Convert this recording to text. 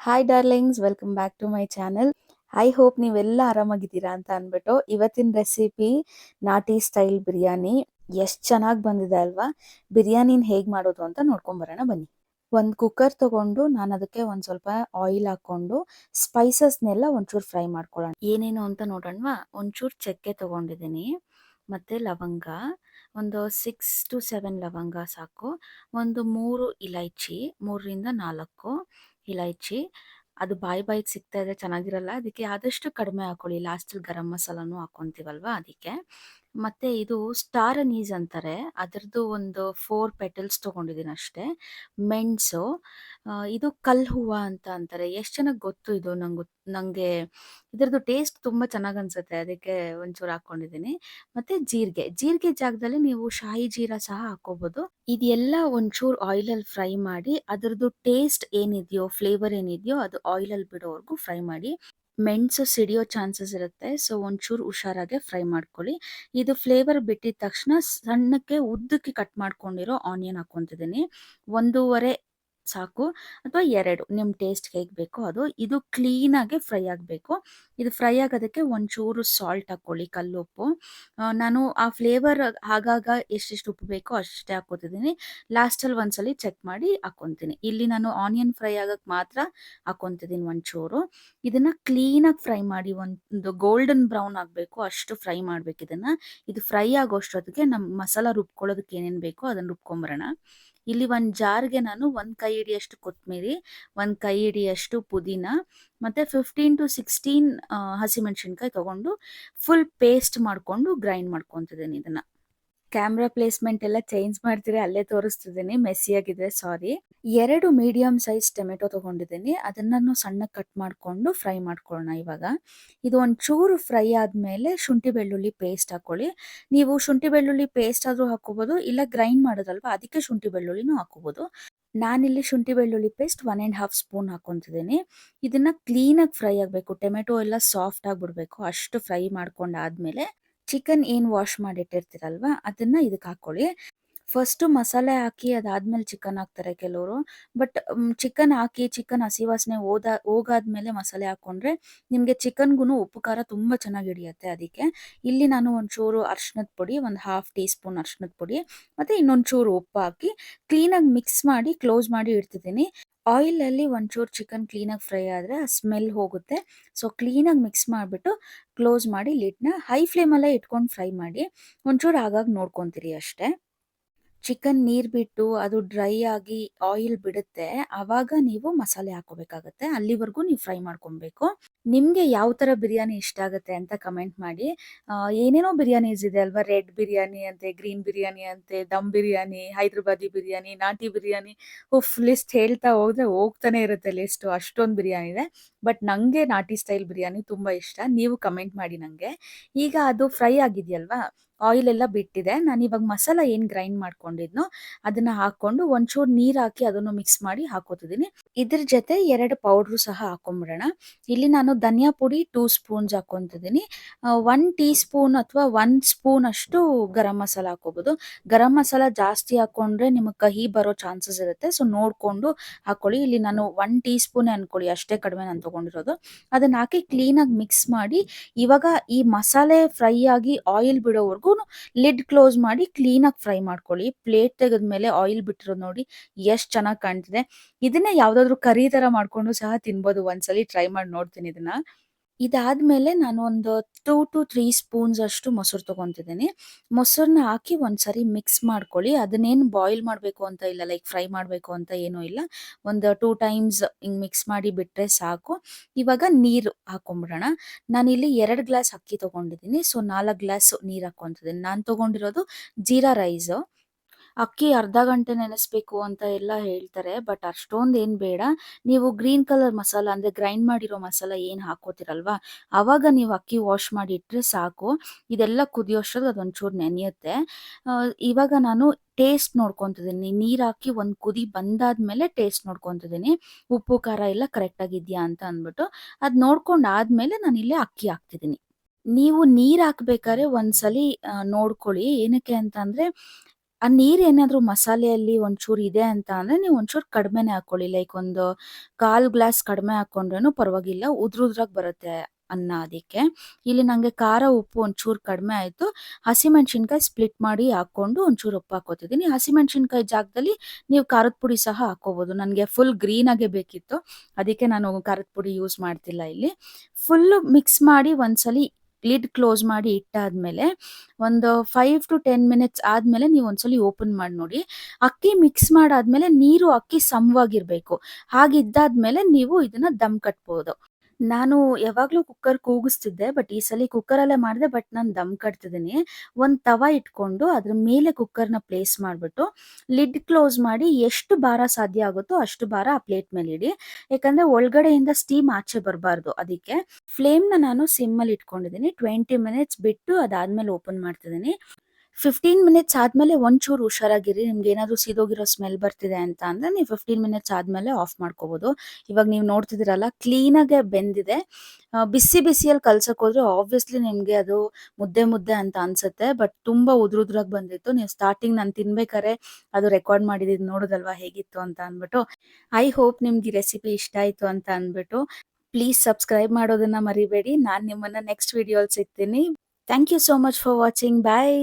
Hi darlings, welcome back to my channel. I hope ನೀವೆಲ್ಲ ಆರಾಮಾಗಿದ್ದೀರಾ ಅಂತ ಅಂದ್ಬಿಟ್ಟು ಇವತ್ತಿನ ರೆಸಿಪಿ ನಾಟಿ ಸ್ಟೈಲ್ ಬಿರಿಯಾನಿ. ಎಷ್ಟು ಚೆನ್ನಾಗಿ ಬಂದಿದೆ ಅಲ್ವಾ? ಬಿರಿಯಾನಿನ ಹೇಗೆ ಮಾಡೋದು ಅಂತ ನೋಡ್ಕೊಂಬರೋಣ ಬನ್ನಿ. ಒಂದು ಕುಕ್ಕರ್ ತಗೊಂಡು ನಾನು ಅದಕ್ಕೆ ಒಂದು ಸ್ವಲ್ಪ ಆಯಿಲ್ ಹಾಕ್ಕೊಂಡು ಸ್ಪೈಸಸ್ನೆಲ್ಲ ಒಂಚೂರು ಫ್ರೈ ಮಾಡ್ಕೊಳ್ಳೋಣ. ಏನೇನು ಅಂತ ನೋಡೋಣವಾ? ಒಂಚೂರು ಚಕ್ಕೆ ತಗೊಂಡಿದ್ದೀನಿ, ಮತ್ತು ಲವಂಗ, ಒಂದು 6 to 7 ಲವಂಗ ಸಾಕು, ಒಂದು 3 ಇಲೈಚಿ, 3 ರಿಂದ 4 ಇಲೈಚಿ. ಅದು ಬಾಯಿಗೆ ಸಿಗ್ತಾ ಇದೆ ಚೆನ್ನಾಗಿರಲ್ಲ, ಅದಕ್ಕೆ ಆದಷ್ಟು ಕಡಿಮೆ ಹಾಕೊಳ್ಳಿ. ಲಾಸ್ಟಲ್ಲಿ ಗರಂ ಮಸಾಲಾನು ಹಾಕ್ಕೊಂತೀವಲ್ವ ಅದಕ್ಕೆ. ಮತ್ತು ಇದು ಸ್ಟಾರ್ ಅನೀಸ್ ಅಂತಾರೆ, ಅದರದ್ದು ಒಂದು 4 ಪೆಟಲ್ಸ್ ತೊಗೊಂಡಿದ್ದೀನಿ ಅಷ್ಟೇ. ಮೆಣಸು, ಇದು ಕಲ್ಲು ಹೂವು ಅಂತ ಅಂತಾರೆ. ಎಷ್ಟು ಚೆನ್ನಾಗಿ ಗೊತ್ತು ಇದು ನನಗೆ ಇದರದ್ದು ಟೇಸ್ಟ್ ತುಂಬ ಚೆನ್ನಾಗಿ ಅನಿಸುತ್ತೆ, ಅದಕ್ಕೆ ಒಂಚೂರು ಹಾಕ್ಕೊಂಡಿದ್ದೀನಿ. ಮತ್ತು ಜೀರಿಗೆ ಜಾಗದಲ್ಲಿ ನೀವು ಶಾಹಿ ಜೀರಾ ಸಹ ಹಾಕ್ಕೋಬೋದು. ಇದೆಲ್ಲ ಒಂಚೂರು ಆಯಿಲಲ್ಲಿ ಫ್ರೈ ಮಾಡಿ ಅದರದ್ದು ಟೇಸ್ಟ್ ಏನಿದೆಯೋ, ಫ್ಲೇವರ್ ಏನಿದೆಯೋ ಅದು ಆಯಿಲಲ್ಲಿ ಬಿಡೋವರೆಗೂ ಫ್ರೈ ಮಾಡಿ. ಮೆಣಸು ಸಿಡಿಯೋ ಚಾನ್ಸಸ್ ಇರುತ್ತೆ, ಸೊ ಒಂಚೂರು ಹುಷಾರಾಗೆ ಫ್ರೈ ಮಾಡ್ಕೊಳ್ಳಿ. ಇದು ಫ್ಲೇವರ್ ಬಿಟ್ಟಿದ ತಕ್ಷಣ ಸಣ್ಣಕ್ಕೆ ಉದ್ದಕ್ಕೆ ಕಟ್ ಮಾಡ್ಕೊಂಡಿರೋ ಆನಿಯನ್ ಹಾಕ್ಕೊತಿದ್ದೀನಿ. 1.5 ಸಾಕು, ಅಥವಾ 2 ನಿಮ್ಮ ಟೇಸ್ಟ್ಗೆ ಹೇಗೆ ಬೇಕೋ ಅದು. ಇದು ಕ್ಲೀನಾಗೆ ಫ್ರೈ ಆಗಬೇಕು. ಇದು ಫ್ರೈ ಆಗೋದಕ್ಕೆ ಒಂಚೂರು ಸಾಲ್ಟ್ ಹಾಕ್ಕೊಳ್ಳಿ, ಕಲ್ಲುಪ್ಪು. ನಾನು ಆ ಫ್ಲೇವರ್ ಆಗಾಗ ಎಷ್ಟೆಷ್ಟು ಉಪ್ಪು ಬೇಕೋ ಅಷ್ಟೇ ಹಾಕ್ಕೋತಿದ್ದೀನಿ. ಲಾಸ್ಟಲ್ಲಿ ಒಂದ್ಸಲಿ ಚೆಕ್ ಮಾಡಿ ಹಾಕ್ಕೊತೀನಿ. ಇಲ್ಲಿ ನಾನು ಆನಿಯನ್ ಫ್ರೈ ಆಗೋಕ್ಕೆ ಮಾತ್ರ ಹಾಕ್ಕೊತಿದ್ದೀನಿ ಒಂಚೂರು. ಇದನ್ನು ಕ್ಲೀನಾಗಿ ಫ್ರೈ ಮಾಡಿ, ಒಂದು ಗೋಲ್ಡನ್ ಬ್ರೌನ್ ಆಗಬೇಕು ಅಷ್ಟು ಫ್ರೈ ಮಾಡಬೇಕು ಇದನ್ನು. ಇದು ಫ್ರೈ ಆಗೋಷ್ಟೊತ್ತಿಗೆ ನಮ್ಮ ಮಸಾಲ ರುಬ್ಕೊಳ್ಳೋದಕ್ಕೆ ಏನೇನು ಬೇಕೋ ಅದನ್ನು ರುಬ್ಕೊಂಬರೋಣ. ಇಲ್ಲಿ ಒಂದು ಜಾರ್ಗೆ ನಾನು 1 ಕೈ ಹಿಡಿಯಷ್ಟು ಕೊತ್ತಂಬರಿ, 1 ಕೈ ಹಿಡಿಯಷ್ಟು ಪುದೀನ, ಮತ್ತು 15 to 16 ಹಸಿಮೆಣಸಿನ್ಕಾಯಿ ತೊಗೊಂಡು ಫುಲ್ ಪೇಸ್ಟ್ ಮಾಡಿಕೊಂಡು ಗ್ರೈಂಡ್ ಮಾಡ್ಕೊತಿದ್ದೀನಿ ಇದನ್ನು. ಕ್ಯಾಮ್ರಾ ಪ್ಲೇಸ್ಮೆಂಟ್ ಎಲ್ಲ ಚೇಂಜ್ ಮಾಡ್ತೀರಿ, ಅಲ್ಲೇ ತೋರಿಸ್ತಿದ್ದೀನಿ, ಮೆಸ್ಸಿಯಾಗಿದೆ, ಸಾರಿ. 2 ಮೀಡಿಯಮ್ ಸೈಜ್ ಟೊಮೆಟೊ ತೊಗೊಂಡಿದ್ದೀನಿ, ಅದನ್ನು ಸಣ್ಣಗೆ ಕಟ್ ಮಾಡಿಕೊಂಡು ಫ್ರೈ ಮಾಡ್ಕೊಳ್ಳೋಣ ಇವಾಗ. ಇದು ಒಂಚೂರು ಫ್ರೈ ಆದಮೇಲೆ ಶುಂಠಿ ಬೆಳ್ಳುಳ್ಳಿ ಪೇಸ್ಟ್ ಹಾಕ್ಕೊಳ್ಳಿ. ನೀವು ಶುಂಠಿ ಬೆಳ್ಳುಳ್ಳಿ ಪೇಸ್ಟ್ ಆದರೂ ಹಾಕ್ಕೋಬೋದು, ಇಲ್ಲ ಗ್ರೈಂಡ್ ಮಾಡೋದಲ್ವ ಅದಕ್ಕೆ ಶುಂಠಿ ಬೆಳ್ಳುಳ್ಳಿನೂ ಹಾಕ್ಕೋಬೋದು. ನಾನಿಲ್ಲಿ ಶುಂಠಿ ಬೆಳ್ಳುಳ್ಳಿ ಪೇಸ್ಟ್ 1.5 ಸ್ಪೂನ್ ಹಾಕ್ಕೊತಿದ್ದೀನಿ. ಇದನ್ನು ಕ್ಲೀನಾಗಿ ಫ್ರೈ ಆಗಬೇಕು, ಟೊಮೆಟೊ ಎಲ್ಲ ಸಾಫ್ಟ್ ಆಗಿಬಿಡ್ಬೇಕು, ಅಷ್ಟು ಫ್ರೈ ಮಾಡ್ಕೊಂಡಾದ್ಮೇಲೆ ಚಿಕನ್ ಏನು ವಾಶ್ ಮಾಡಿಟ್ಟಿರ್ತೀರಲ್ವ ಅದನ್ನು ಇದಕ್ಕೆ ಹಾಕ್ಕೊಳ್ಳಿ. ಫಸ್ಟು ಮಸಾಲೆ ಹಾಕಿ ಅದಾದ್ಮೇಲೆ ಚಿಕನ್ ಹಾಕ್ತಾರೆ ಕೆಲವರು, ಬಟ್ ಚಿಕನ್ ಹಾಕಿ ಚಿಕನ್ ಹಸಿ ವಾಸನೆ ಹೋಗಾದ್ಮೇಲೆ ಮಸಾಲೆ ಹಾಕ್ಕೊಂಡ್ರೆ ನಿಮಗೆ ಚಿಕನ್ಗೂ ಉಪ್ಪು ಖಾರ ತುಂಬ ಚೆನ್ನಾಗಿ ಹಿಡಿಯುತ್ತೆ. ಅದಕ್ಕೆ ಇಲ್ಲಿ ನಾನು ಒಂಚೂರು ಅರ್ಶಿನದ ಪುಡಿ, ಒಂದು 1/2 ಟೀ ಸ್ಪೂನ್ ಅರ್ಶಿನದ ಪುಡಿ, ಮತ್ತು ಇನ್ನೊಂಚೂರು ಉಪ್ಪು ಹಾಕಿ ಕ್ಲೀನಾಗಿ ಮಿಕ್ಸ್ ಮಾಡಿ ಕ್ಲೋಸ್ ಮಾಡಿ ಇಡ್ತಿದ್ದೀನಿ. ಆಯಿಲಲ್ಲಿ ಒಂಚೂರು ಚಿಕನ್ ಕ್ಲೀನಾಗಿ ಫ್ರೈ ಆದರೆ ಆ ಸ್ಮೆಲ್ ಹೋಗುತ್ತೆ. ಸೊ ಕ್ಲೀನಾಗಿ ಮಿಕ್ಸ್ ಮಾಡಿಬಿಟ್ಟು ಕ್ಲೋಸ್ ಮಾಡಿ ಲಿಡ್ನ ಹೈ ಫ್ಲೇಮಲ್ಲೇ ಇಟ್ಕೊಂಡು ಫ್ರೈ ಮಾಡಿ. ಒಂಚೂರು ಆಗಾಗ ನೋಡ್ಕೊತೀರಿ ಅಷ್ಟೇ. ಚಿಕನ್ ನೀರು ಬಿಟ್ಟು ಅದು ಡ್ರೈ ಆಗಿ ಆಯಿಲ್ ಬಿಡುತ್ತೆ, ಆವಾಗ ನೀವು ಮಸಾಲೆ ಹಾಕ್ಕೋಬೇಕಾಗತ್ತೆ. ಅಲ್ಲಿವರೆಗೂ ನೀವು ಫ್ರೈ ಮಾಡ್ಕೊಬೇಕು. ನಿಮಗೆ ಯಾವ ಥರ ಬಿರಿಯಾನಿ ಇಷ್ಟ ಆಗುತ್ತೆ ಅಂತ ಕಮೆಂಟ್ ಮಾಡಿ. ಏನೇನೋ ಬಿರಿಯಾನೀಸ್ ಇದೆ ಅಲ್ವಾ, ರೆಡ್ ಬಿರಿಯಾನಿ ಅಂತೆ, ಗ್ರೀನ್ ಬಿರಿಯಾನಿ ಅಂತೆ, ದಮ್ ಬಿರಿಯಾನಿ, ಹೈದ್ರಾಬಾದಿ ಬಿರಿಯಾನಿ, ನಾಟಿ ಬಿರಿಯಾನಿ, ಲಿಸ್ಟ್ ಹೇಳ್ತಾ ಹೋದರೆ ಹೋಗ್ತಾನೆ ಇರುತ್ತೆ ಲಿಸ್ಟು, ಅಷ್ಟೊಂದು ಬಿರಿಯಾನಿ ಇದೆ. ಬಟ್ ನನಗೆ ನಾಟಿ ಸ್ಟೈಲ್ ಬಿರಿಯಾನಿ ತುಂಬ ಇಷ್ಟ. ನೀವು ಕಮೆಂಟ್ ಮಾಡಿ ನನಗೆ. ಈಗ ಅದು ಫ್ರೈ ಆಗಿದೆಯಲ್ವಾ, ಆಯಿಲ್ ಎಲ್ಲ ಬಿಟ್ಟಿದೆ. ನಾನು ಇವಾಗ ಮಸಾಲ ಏನು ಗ್ರೈಂಡ್ ಮಾಡ್ಕೊಂಡಿದ್ನೋ ಅದನ್ನು ಹಾಕ್ಕೊಂಡು ಒಂಚೂರು ನೀರು ಹಾಕಿ ಅದನ್ನು ಮಿಕ್ಸ್ ಮಾಡಿ ಹಾಕೋತಿದ್ದೀನಿ. ಇದ್ರ ಜೊತೆ 2 ಪೌಡ್ರು ಸಹ ಹಾಕೊಂಡ್ಬಿಡೋಣ. ಇಲ್ಲಿ ನಾನು ಧನಿಯಾ ಪುಡಿ 2 ಸ್ಪೂನ್ಸ್ ಹಾಕ್ಕೊತಿದ್ದೀನಿ. 1 ಟೀ ಸ್ಪೂನ್ ಅಥವಾ 1 ಸ್ಪೂನ್ ಅಷ್ಟು ಗರಂ ಮಸಾಲ ಹಾಕೋಬೋದು. ಗರಂ ಮಸಾಲ ಜಾಸ್ತಿ ಹಾಕ್ಕೊಂಡ್ರೆ ನಿಮಗೆ ಕಹಿ ಬರೋ ಚಾನ್ಸಸ್ ಇರುತ್ತೆ, ಸೊ ನೋಡಿಕೊಂಡು ಹಾಕ್ಕೊಳ್ಳಿ. ಇಲ್ಲಿ ನಾನು 1 ಟೀ ಸ್ಪೂನೇ ಅಂದ್ಕೊಳ್ಳಿ, ಅಷ್ಟೇ ಕಡಿಮೆ ನಾನು ತೊಗೊಂಡಿರೋದು. ಅದನ್ನು ಹಾಕಿ ಕ್ಲೀನಾಗಿ ಮಿಕ್ಸ್ ಮಾಡಿ ಇವಾಗ ಈ ಮಸಾಲೆ ಫ್ರೈ ಆಗಿ ಆಯಿಲ್ ಬಿಡೋವರೆಗೂ ಲಿಡ್ ಕ್ಲೋಸ್ ಮಾಡಿ ಕ್ಲೀನಾಗಿ ಫ್ರೈ ಮಾಡ್ಕೊಳ್ಳಿ. ಪ್ಲೇಟ್ ತೆಗೆದ್ಮೇಲೆ ಆಯಿಲ್ ಬಿಟ್ಟಿರೋದು ನೋಡಿ ಎಷ್ಟು ಚೆನ್ನಾಗಿ ಕಾಣ್ತಿದೆ. ಇದನ್ನೇ ಯಾವುದಾದ್ರೂ ಕರಿ ಥರ ಮಾಡಿಕೊಂಡು ಸಹ ತಿನ್ಬೋದು. ಒಂದ್ಸಲಿ ಟ್ರೈ ಮಾಡಿ ನೋಡ್ತೀನಿ ಇದನ್ನು. ಇದಾದಮೇಲೆ ನಾನು ಒಂದು 2 to 3 ಸ್ಪೂನ್ಸ್ ಅಷ್ಟು ಮೊಸರು ತೊಗೊತಿದ್ದೀನಿ. ಮೊಸರನ್ನ ಹಾಕಿ ಒಂದ್ಸರಿ ಮಿಕ್ಸ್ ಮಾಡ್ಕೊಳ್ಳಿ. ಅದನ್ನೇನು ಬಾಯ್ಲ್ ಮಾಡಬೇಕು ಅಂತ ಇಲ್ಲ, ಲೈಕ್ ಫ್ರೈ ಮಾಡಬೇಕು ಅಂತ ಏನೂ ಇಲ್ಲ. ಒಂದು 2 ಟೈಮ್ಸ್ ಹಿಂಗೆ ಮಿಕ್ಸ್ ಮಾಡಿ ಬಿಟ್ಟರೆ ಸಾಕು. ಇವಾಗ ನೀರು ಹಾಕ್ಕೊಂಬಿಡೋಣ. ನಾನಿಲ್ಲಿ 2 ಗ್ಲಾಸ್ ಅಕ್ಕಿ ತೊಗೊಂಡಿದ್ದೀನಿ, ಸೊ 4 ಗ್ಲಾಸ್ ನೀರು ಹಾಕ್ಕೊತಿದ್ದೀನಿ. ನಾನು ತೊಗೊಂಡಿರೋದು ಜೀರಾ ರೈಸು. ಅಕ್ಕಿ ಅರ್ಧ ಗಂಟೆ ನೆನೆಸ್ಬೇಕು ಅಂತ ಎಲ್ಲ ಹೇಳ್ತಾರೆ, ಬಟ್ ಅಷ್ಟೊಂದು ಏನು ಬೇಡ. ನೀವು ಗ್ರೀನ್ ಕಲರ್ ಮಸಾಲ ಅಂದರೆ ಗ್ರೈಂಡ್ ಮಾಡಿರೋ ಮಸಾಲ ಏನು ಹಾಕ್ಕೋತಿರಲ್ವಾ, ಆವಾಗ ನೀವು ಅಕ್ಕಿ ವಾಶ್ ಮಾಡಿ ಇಟ್ಟರೆ ಸಾಕು. ಇದೆಲ್ಲ ಕುದಿಯೋಷ್ಟರಲ್ಲಿ ಅದೊಂಚೂರು ನೆನೆಯುತ್ತೆ. ಇವಾಗ ನಾನು ಟೇಸ್ಟ್ ನೋಡ್ಕೊತಿದ್ದೀನಿ. ನೀರು ಹಾಕಿ ಒಂದು ಕುದಿ ಬಂದಾದ್ಮೇಲೆ ಟೇಸ್ಟ್ ನೋಡ್ಕೊತಿದ್ದೀನಿ, ಉಪ್ಪು ಖಾರ ಎಲ್ಲ ಕರೆಕ್ಟಾಗಿದೆಯಾ ಅಂತ ಅಂದ್ಬಿಟ್ಟು. ಅದು ನೋಡ್ಕೊಂಡಾದ್ಮೇಲೆ ನಾನಿಲ್ಲಿ ಅಕ್ಕಿ ಹಾಕ್ತಿದ್ದೀನಿ. ನೀವು ನೀರು ಹಾಕ್ಬೇಕಾದ್ರೆ ಒಂದ್ಸಲಿ ನೋಡ್ಕೊಳ್ಳಿ. ಏನಕ್ಕೆ ಅಂತಂದರೆ ಆ ನೀರೇನಾದ್ರೂ ಮಸಾಲೆಯಲ್ಲಿ ಒಂಚೂರು ಇದೆ ಅಂತ ಅಂದ್ರೆ ನೀವು ಒಂಚೂರು ಕಡಿಮೆನೆ ಹಾಕೊಳ್ಳಿ. ಲೈಕ್ ಒಂದು 1/4 ಗ್ಲಾಸ್ ಕಡಿಮೆ ಹಾಕೊಂಡ್ರೇನು ಪರವಾಗಿಲ್ಲ. ಉದ್ರುದ್ರಾಗಿ ಬರುತ್ತೆ ಅನ್ನ ಅದಕ್ಕೆ. ಇಲ್ಲಿ ನಂಗೆ ಖಾರ, ಉಪ್ಪು ಒಂಚೂರು ಕಡಿಮೆ ಆಯ್ತು. ಹಸಿಮೆಣಸಿನಕಾಯಿ ಸ್ಪ್ಲಿಟ್ ಮಾಡಿ ಹಾಕೊಂಡು ಒಂಚೂರು ಉಪ್ಪು ಹಾಕೋತಿದ್ದೀನಿ. ಹಸಿಮೆಣಸಿನಕಾಯಿ ಜಾಗದಲ್ಲಿ ನೀವು ಖಾರದ ಪುಡಿ ಸಹ ಹಾಕೋಬಹುದು. ನನಗೆ ಫುಲ್ ಗ್ರೀನ್ ಆಗೇ ಬೇಕಿತ್ತು. ಅದಕ್ಕೆ ನಾನು ಖಾರದ ಪುಡಿ ಯೂಸ್ ಮಾಡ್ತಿಲ್ಲ ಇಲ್ಲಿ. ಫುಲ್ಲು ಮಿಕ್ಸ್ ಮಾಡಿ ಒಂದ್ಸಲಿ ಲಿಡ್ ಕ್ಲೋಸ್ ಮಾಡಿ ಇಟ್ಟಾದ್ಮೇಲೆ ಒಂದು 5 ಟು 10 ಮಿನಿಟ್ಸ್ ಆದ್ಮೇಲೆ ನೀವು ಒಂದ್ಸಲಿ ಓಪನ್ ಮಾಡಿ ನೋಡಿ. ಅಕ್ಕಿ ಮಿಕ್ಸ್ ಮಾಡಾದ್ಮೇಲೆ ನೀರು ಅಕ್ಕಿ ಸಮವಾಗಿರ್ಬೇಕು. ಹಾಗಿದ್ದಾದ್ಮೇಲೆ ನೀವು ಇದನ್ನ ದಮ್ ಕಟ್ಬೋದು. ನಾನು ಯಾವಾಗ್ಲೂ ಕುಕ್ಕರ್ ಕೂಗಿಸ್ತಿದ್ದೆ. ಬಟ್ ಈ ಸಲಿ ಕುಕ್ಕರಲ್ಲೇ ಮಾಡಿದೆ. ಬಟ್ ನಾನು ದಮ್ ಕಟ್ತಿದ್ದೀನಿ. ಒಂದ್ ತವ ಇಟ್ಕೊಂಡು ಅದ್ರ ಮೇಲೆ ಕುಕ್ಕರ್‌ನ ಪ್ಲೇಸ್ ಮಾಡ್ಬಿಟ್ಟು, ಲಿಡ್ ಕ್ಲೋಸ್ ಮಾಡಿ ಎಷ್ಟು ಭಾರ ಸಾಧ್ಯ ಆಗುತ್ತೋ ಅಷ್ಟು ಭಾರ ಆ ಪ್ಲೇಟ್ ಮೇಲೆ ಇಡಿ. ಯಾಕಂದ್ರೆ ಒಳಗಡೆಯಿಂದ ಸ್ಟೀಮ್ ಆಚೆ ಬರಬಾರ್ದು ಅದಕ್ಕೆ. ಫ್ಲೇಮ್‌ನ ನಾನು ಸಿಮ್ಮಲ್ಲಿ ಇಟ್ಕೊಂಡಿದ್ದೀನಿ. 20 ಮಿನಿಟ್ಸ್ ಬಿಟ್ಟು ಅದಾದ್ಮೇಲೆ ಓಪನ್ ಮಾಡ್ತಿದ್ದೀನಿ. 15 ಮಿನಿಟ್ಸ್ ಆದ್ಮೇಲೆ ಒಂಚೂರು ಹುಷಾರಾಗಿರಿ. ನಿಮ್ಗೇನಾದ್ರೂ ಸೀದೋಗಿರೋ ಸ್ಮೆಲ್ ಬರ್ತಿದೆ ಅಂತ ಅಂದ್ರೆ ನೀವು 15 ಮಿನಿಟ್ಸ್ ಆದ್ಮೇಲೆ ಆಫ್ ಮಾಡ್ಕೋಬಹುದು. ಇವಾಗ ನೀವು ನೋಡ್ತಿದ್ದೀರಲ್ಲ ಕ್ಲೀನಾಗೆ ಬೆಂದಿದೆ. ಬಿಸಿ ಬಿಸಿಯಲ್ಲಿ ಕಲ್ಸಕ್ ಹೋದ್ರೆ ಆಬ್ವಿಯಸ್ಲಿ ನಿಮ್ಗೆ ಅದು ಮುದ್ದೆ ಮುದ್ದೆ ಅಂತ ಅನ್ಸುತ್ತೆ. ಬಟ್ ತುಂಬಾ ಉದ್ರುದ್ರಾಗಿ ಬಂದಿತ್ತು. ನೀವು ಸ್ಟಾರ್ಟಿಂಗ್ ನಾನು ತಿನ್ಬೇಕಾರೆ ಅದು ರೆಕಾರ್ಡ್ ಮಾಡಿದ್ದು ನೋಡೋದಲ್ವಾ ಹೇಗಿತ್ತು ಅಂತ ಅಂದ್ಬಿಟ್ಟು. ಐ ಹೋಪ್ ನಿಮ್ಗೆ ಈ ರೆಸಿಪಿ ಇಷ್ಟ ಆಯ್ತು ಅಂತ ಅಂದ್ಬಿಟ್ಟು. ಪ್ಲೀಸ್ ಸಬ್ಸ್ಕ್ರೈಬ್ ಮಾಡೋದನ್ನ ಮರಿಬೇಡಿ. ನಾನು ನಿಮ್ಮನ್ನ ನೆಕ್ಸ್ಟ್ ವಿಡಿಯೋಲಿ ಸಿಗ್ತೀನಿ. Thank you so much for watching. Bye.